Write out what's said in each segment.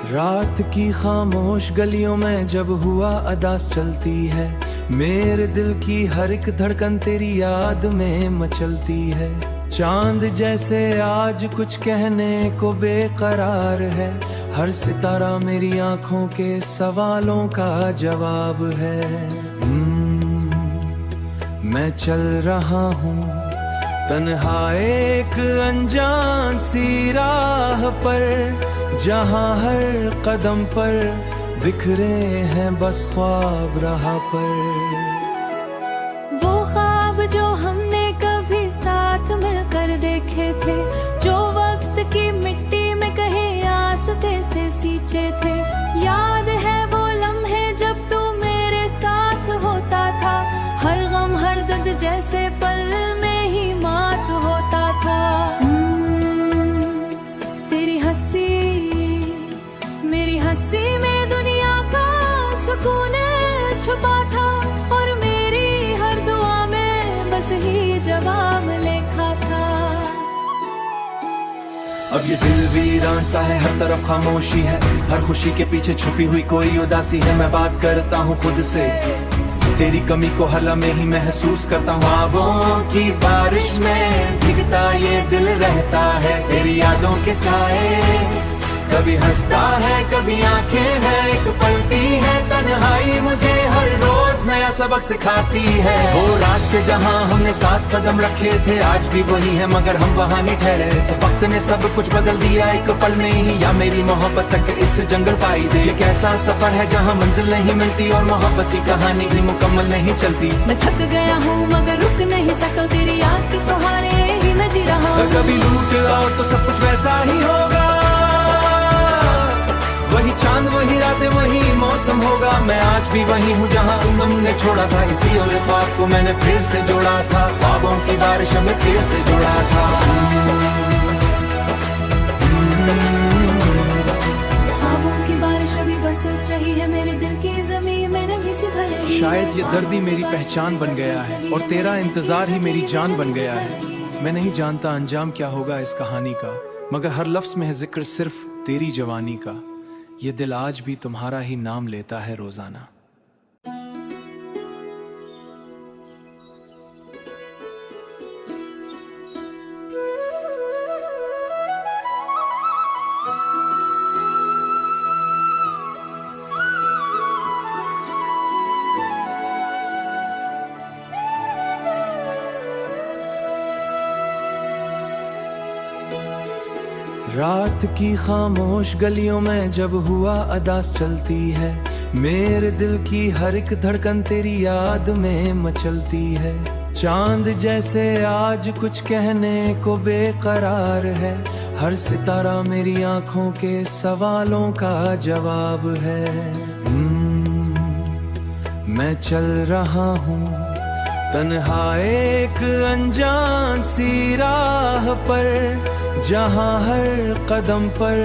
रात की खामोश गलियों में जब हुआ अदास चलती है, मेरे दिल की हर एक धड़कन तेरी याद में मचलती है। चांद जैसे आज कुछ कहने को बेकरार है, हर सितारा मेरी आंखों के सवालों का जवाब है। मैं चल रहा हूँ तन्हा एक अनजान सी राह पर, जहाँ हर कदम पर बिखरे हैं बस ख्वाब राह पर। वो ख्वाब जो हमने कभी साथ मिलकर देखे थे, जो वक्त की मिट्टी में कहीं आस्ते से सींचे थे। याद है वो लम्हे जब तू मेरे साथ होता था, हर गम हर दर्द जैसे पल में ही मात होता था। तेरी हंसी मेरी हंसी में दुनिया का सुकून छुपा था, और मेरी हर दुआ में बस ही जवाब लिखा था। अब ये दिल वीरान सा है, हर तरफ खामोशी है, हर खुशी के पीछे छुपी हुई कोई उदासी है। मैं बात करता हूँ खुद से, तेरी कमी को हर लम्हे ही महसूस करता हूँ। ख्वाबों की बारिश में भीगता ये दिल रहता है, तेरी यादों के साए। कभी हंसता है कभी आंखें हैं एक पलती है, तन्हाई मुझे हर रोज नया सबक सिखाती है। वो रास्ते जहाँ हमने साथ कदम रखे थे, आज भी वही है मगर हम वहाँ नहीं ठहरे थे। वक्त ने सब कुछ बदल दिया एक पल में ही, या मेरी मोहब्बत तक इस जंगल पाई दे। ये कैसा सफर है जहाँ मंजिल नहीं मिलती और मोहब्बत की कहानी भी मुकम्मल नहीं चलती। मैं थक गया हूँ मगर रुक नहीं सकता, तेरी याद के सहारे ही मैं जी रहा हूँ। कभी लूट आओ तो सब कुछ वैसा ही होगा, वही चांद वही रातें वही मौसम होगा। मैं आज भी वही हूँ जहाँ तुमने छोड़ा था, इसी और ख्वाब को मैंने फिर से जोड़ा था। ख्वाबों की बारिश में फिर से जोड़ा था। ख्वाबों की बारिश अभी बरस रही है, मेरे दिल की ज़मीन में नमी सी भर रही है। शायद ये दर्द ही मेरी पहचान बन गया है, और तेरा इंतजार ही मेरी जान बन गया है। मैं नहीं जानता अंजाम क्या होगा इस कहानी का, मगर हर लफ्ज में है जिक्र सिर्फ तेरी जवानी का। ये दिल आज भी तुम्हारा ही नाम लेता है रोजाना। रात की खामोश गलियों में जब हुआ अदास चलती है, मेरे दिल की हर एक धड़कन तेरी याद में मचलती है। चांद जैसे आज कुछ कहने को बेकरार है, हर सितारा मेरी आंखों के सवालों का जवाब है। मैं चल रहा हूँ तन्हा एक अनजान सी राह पर, जहाँ हर कदम पर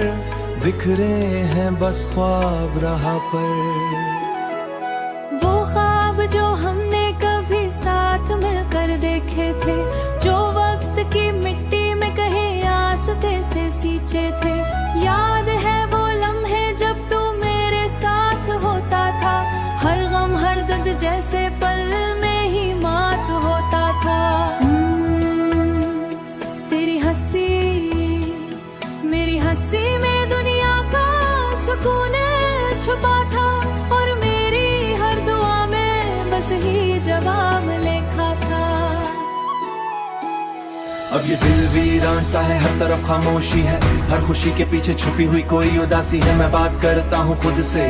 बिखरे हैं बस ख्वाब राह पर। वो ख्वाब जो हमने कभी साथ मिलकर देखे थे, जो वक्त की मिट्टी में कहीं आस्ते से सींचे थे। याद है वो लम्हे जब तू मेरे साथ होता था, हर गम हर दर्द जैसे पल में ही मात होता था। तेरी हंसी मेरी हंसी में दुनिया का सुकून छुपा था, और मेरी हर दुआ में बस ही जवाब लिखा था। अब ये दिल वीरान सा है, हर तरफ खामोशी है, हर खुशी के पीछे छुपी हुई कोई उदासी है। मैं बात करता हूँ खुद से,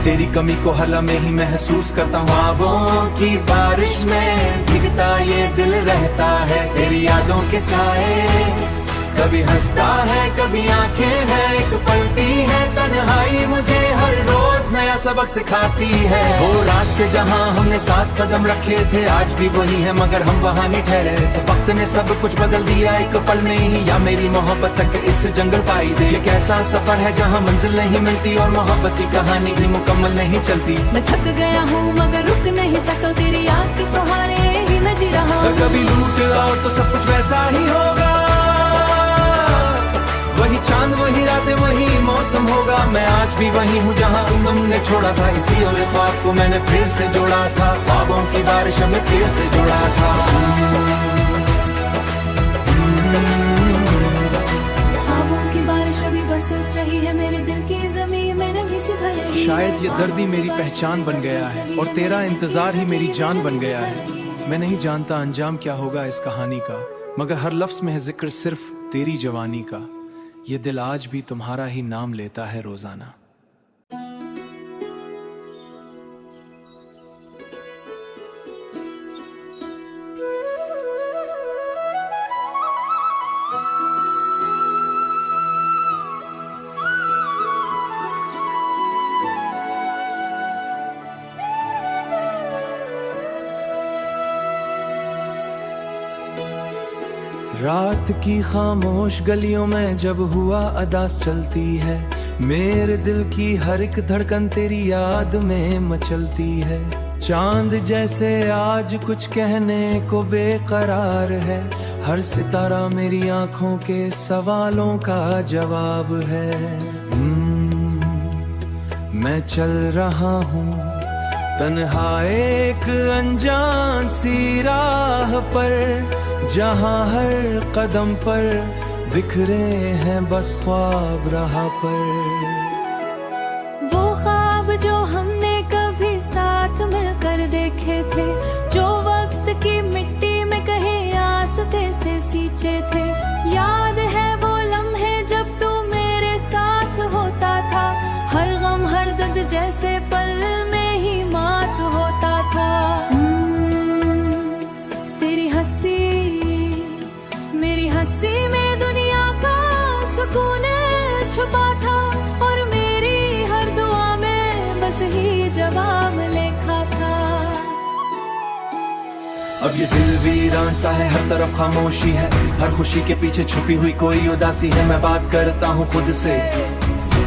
तेरी कमी को हर लम्हे ही महसूस करता हूँ। ख्वाबों की बारिश में भीगता ये दिल रहता है, तेरी यादों के साए। कभी हंसता है कभी आंखें हैं एक पलती है, तन्हाई मुझे हर रोज नया सबक सिखाती है। वो रास्ते जहाँ हमने साथ कदम रखे थे, आज भी वही है मगर हम वहाँ नहीं ठहरे थे। वक्त ने सब कुछ बदल दिया एक पल में ही, या मेरी मोहब्बत तक इस जंगल पाई दे। ये कैसा सफर है जहाँ मंजिल नहीं मिलती और मोहब्बत की कहानी भी मुकम्मल नहीं चलती। मैं थक गया हूँ मगर रुक नहीं सकता, तेरी याद के सहारे ही मैं जी रहा हूँ। कभी लूट आओ तो सब कुछ वैसा ही होगा, वही चांद चांद वही रातें वही मौसम होगा, मैं आज भी वही हूँ जहाँ तुमने छोड़ा था। इसी और ख्वाब को मैंने फिर से जोड़ा था, ख्वाबों की बारिश में फिर से जोड़ा था। ख्वाबों की बारिश अभी बरस रही है मेरे दिल की ज़मीं में, नमी सी भर रही है। शायद ये दर्द ही मेरी पहचान बन गया है और तेरा इंतजार ही मेरी जान बन गया है। मैं नहीं जानता अंजाम क्या होगा इस कहानी का, मगर हर लफ्ज में है जिक्र सिर्फ तेरी जवानी का। ये दिल आज भी तुम्हारा ही नाम लेता है रोजाना। रात की खामोश गलियों में जब हुआ अदास चलती है, मेरे दिल की हर एक धड़कन तेरी याद में मचलती है। चांद जैसे आज कुछ कहने को बेकरार है, हर सितारा मेरी आंखों के सवालों का जवाब है। मैं चल रहा हूँ तन्हा एक अनजान सी राह पर, जहाँ हर कदम पर बिखरे हैं बस ख्वाब राह पर। वो ख्वाब जो हमने कभी साथ मिलकर देखे थे, जो वक्त की मिट्टी में कहीं आस्ते से सींचे थे। याद है वो लम्हे जब तू मेरे साथ होता था, हर गम हर दर्द जैसे पल में ही मात होता था। तेरी हंसी मेरी हंसी में दुनिया का सुकून छुपा था, और मेरी हर दुआ में बस ही जवाब लिखा था। अब ये दिल वीरान सा है, हर तरफ खामोशी है, हर खुशी के पीछे छुपी हुई कोई उदासी है। मैं बात करता हूँ खुद से,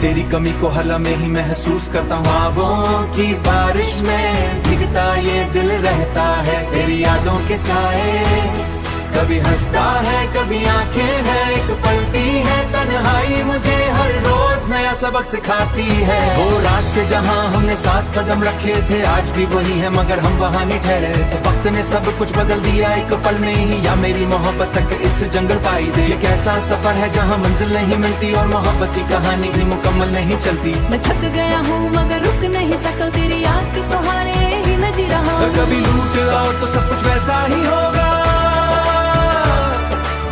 तेरी कमी को हर लम्हे ही महसूस करता हूँ। ख्वाबों की बारिश में भीगता ये दिल रहता है, तेरी यादों के साए कभी हंसता है कभी आंखें हैं एक पलती है। तन्हाई मुझे हर रोज नया सबक सिखाती है। वो रास्ते जहाँ हमने साथ कदम रखे थे, आज भी वही है मगर हम वहाँ नहीं ठहरे थे। वक्त ने सब कुछ बदल दिया एक पल में ही, या मेरी मोहब्बत तक इस जंगल पाई दे। एक ऐसा सफर है जहाँ मंजिल नहीं मिलती और मोहब्बत की कहानी भी मुकम्मल नहीं चलती। मैं थक गया हूँ मगर रुक नहीं सकता, तेरी याद के सहारे ही मैं जी रहा हूँ। कभी लूट आओ तो सब कुछ वैसा ही होगा,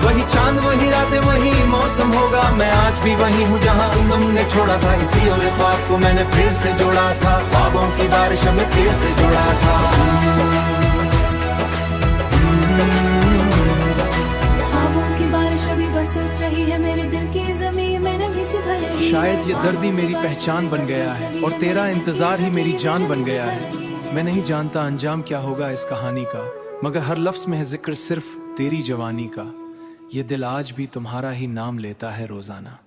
वही चांद वही रातें वही मौसम होगा। मैं आज भी वही हूँ जहाँ तुमने छोड़ा था। इसी और ख्वाब को मैंने फिर से जोड़ा था, ख्वाबों की बारिश में फिर से जोड़ा था। ख्वाबों की बारिश अभी बरस रही है मेरे दिल की ज़मीं में, नमी सी भर रही है। शायद ये दर्द ही मेरी पहचान बन गया है और तेरा इंतजार ही मेरी जान बन गया है। मैं नहीं जानता अंजाम क्या होगा इस कहानी का, मगर हर लफ्ज में है जिक्र सिर्फ तेरी जवानी का। ये दिल आज भी तुम्हारा ही नाम लेता है रोजाना।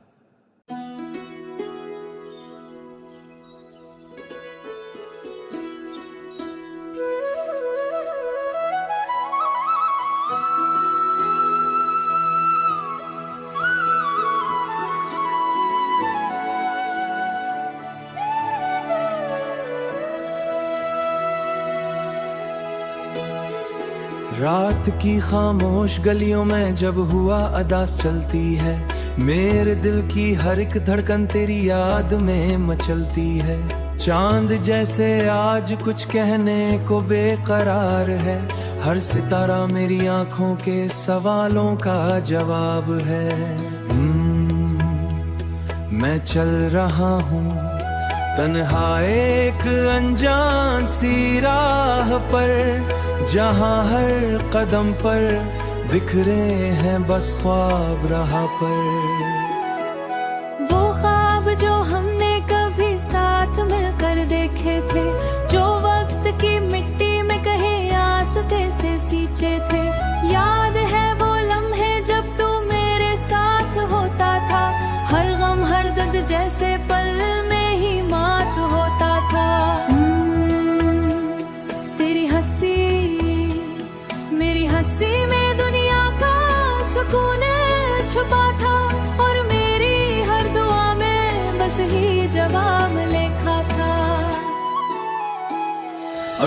रात की खामोश गलियों में जब हुआ अदास चलती है, मेरे दिल की हर एक धड़कन तेरी याद में मचलती है। चांद जैसे आज कुछ कहने को बेकरार है, हर सितारा मेरी आंखों के सवालों का जवाब है। मैं चल रहा हूँ तन्हा एक अनजान सी राह पर, जहाँ हर कदम पर बिखरे हैं बस ख्वाब राह पर। वो ख्वाब जो हमने कभी साथ मिलकर देखे थे, जो वक्त की मिट्टी में कहीं आस्ते से सींचे थे। याद है वो लम्हे जब तू मेरे साथ होता था, हर गम हर दर्द जैसे पल में ही मात होता था। तेरी हंसी मेरी हंसी में दुनिया का सुकून छुपा था, और मेरी हर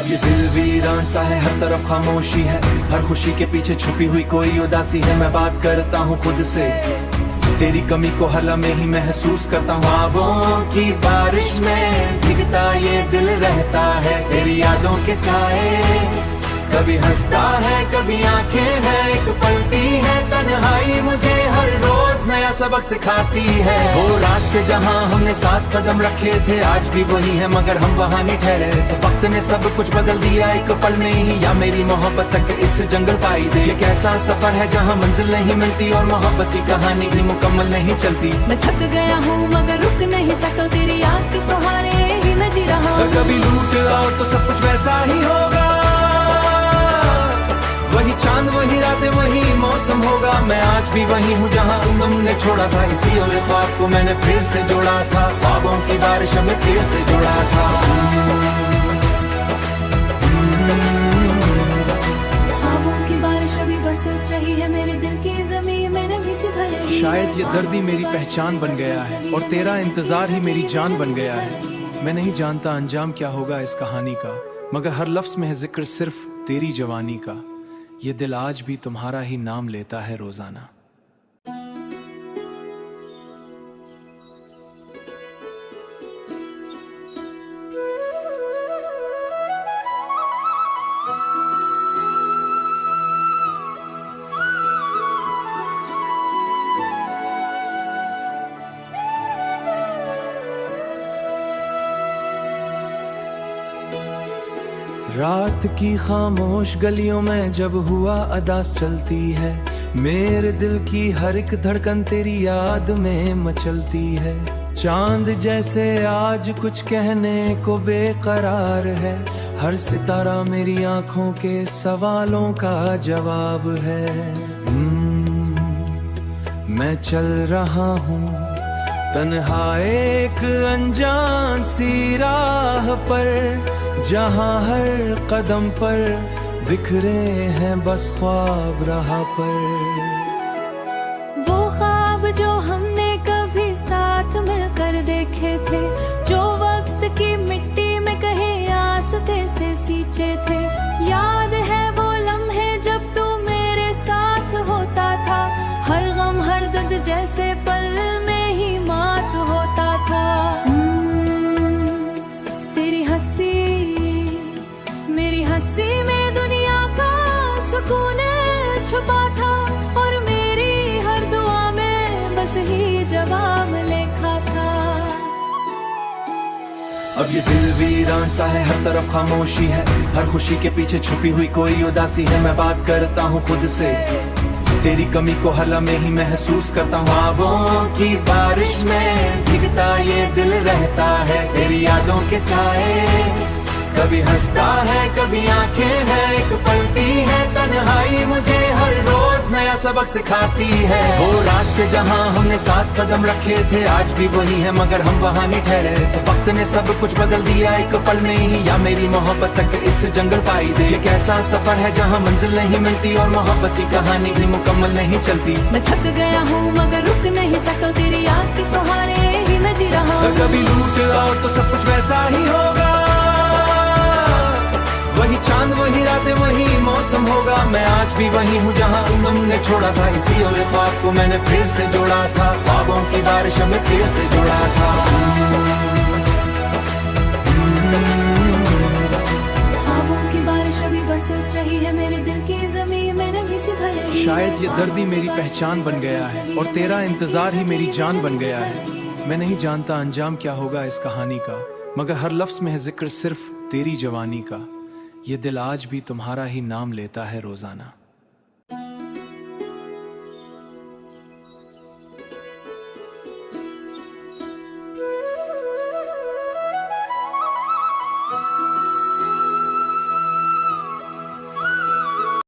अब ये दिल वीरान सा है, हर तरफ खामोशी है, हर खुशी के पीछे छुपी हुई कोई उदासी है। मैं बात करता हूँ खुद से, तेरी कमी को हला में ही महसूस करता हूँ। ख्वाबों की बारिश में भीगता ये दिल रहता है, तेरी यादों के साए। कभी हंसता है कभी आंखें हैं एक पलती है तन्हाई, मुझे हर रोज नया सबक सिखाती है। वो रास्ते जहाँ हमने साथ कदम रखे थे आज भी वही है, मगर हम वहाँ नहीं ठहरे थे। वक्त ने सब कुछ बदल दिया एक पल में ही, या मेरी मोहब्बत तक इस जंगल पाई दे। ये कैसा सफर है जहाँ मंजिल नहीं मिलती और मोहब्बत की कहानी भी मुकम्मल नहीं चलती। मैं थक गया हूँ मगर रुक नहीं सकता, तेरी याद के सहारे ही मैं जी रहा हूँ। कभी लूट आओ तो सब कुछ वैसा ही होगा, वही चांद वही रातें वही मौसम होगा। मैं आज भी वही हूँ जहाँ तुमने छोड़ा था, इसी और ख्वाब को मैंने फिर से जोड़ा था। ख्वाबों की बारिश में फिर से जोड़ा था। ख्वाबों की बारिश अभी बरस रही है मेरे दिल की ज़मीन में, नमी सी भर रही है। शायद ये दर्द ही मेरी पहचान बन गया है और तेरा इंतजार ही मेरी जान बन गया है। मैं नहीं जानता अंजाम क्या होगा इस कहानी का, मगर हर लफ्ज में है जिक्र सिर्फ तेरी जवानी का। ये दिल आज भी तुम्हारा ही नाम लेता है रोजाना। रात की खामोश गलियों में जब हुआ अदास चलती है, मेरे दिल की हर एक धड़कन तेरी याद में मचलती है। चांद जैसे आज कुछ कहने को बेकरार है, हर सितारा मेरी आंखों के सवालों का जवाब है। मैं चल रहा हूँ तन्हा एक अनजान सी राह पर, जहाँ हर कदम पर बिखरे हैं बस ख्वाब राह पर। वो ख्वाब जो हमने कभी साथ मिलकर देखे थे, जो वक्त की मिट्टी में कहे आस्ते से सींचे थे। याद है वो लम्हे जब तू मेरे साथ होता था, हर गम हर दर्द जैसे पल में ही मात होता था। तेरी हंसी मेरी हंसी में दुनिया का सुकून छुपा था, और मेरी हर दुआ में बस ही जवाब लिखा था। अब ये दिल वीरान सा है, हर तरफ खामोशी है, हर खुशी के पीछे छुपी हुई कोई उदासी है। मैं बात करता हूँ खुद से, तेरी कमी को हला में ही महसूस करता हूँ। ख्वाबों की बारिश में भीगता ये दिल रहता है, तेरी यादों के साए। कभी हंसता है कभी आंखें हैं एक पलती है तन्हाई, मुझे हर रोज नया सबक सिखाती है। वो रास्ते जहाँ हमने साथ कदम रखे थे आज भी वही है, मगर हम वहाँ नहीं ठहरे थे। वक्त ने सब कुछ बदल दिया एक पल में ही, या मेरी मोहब्बत तक इस जंगल पाई दे। ये कैसा सफर है जहाँ मंजिल नहीं मिलती और मोहब्बत की कहानी भी मुकम्मल नहीं चलती। मैं थक गया हूँ मगर रुक नहीं सकता, तेरी याद के सहारे ही मैं जी रहा हूँ। कभी लूट आओ तो सब कुछ वैसा ही होगा, वही चांद वही रातें वही मौसम होगा। मैं आज भी वही हूँ जहाँ तुमने छोड़ा था, इसी और ख्वाब को मैंने फिर से जोड़ा था। ख्वाबों की बारिश में फिर से जोड़ा था। ख्वाबों की बारिश अभी बरस रही है मेरे दिल की ज़मीन में, नमी सी भर रही है। शायद ये दर्द ही मेरी पहचान बन गया है और तेरा इंतजार ही मेरी जान बन गया है। मैं नहीं जानता अंजाम क्या होगा इस कहानी का, मगर हर लफ्ज में है जिक्र सिर्फ तेरी जवानी का। ये दिल आज भी तुम्हारा ही नाम लेता है रोजाना।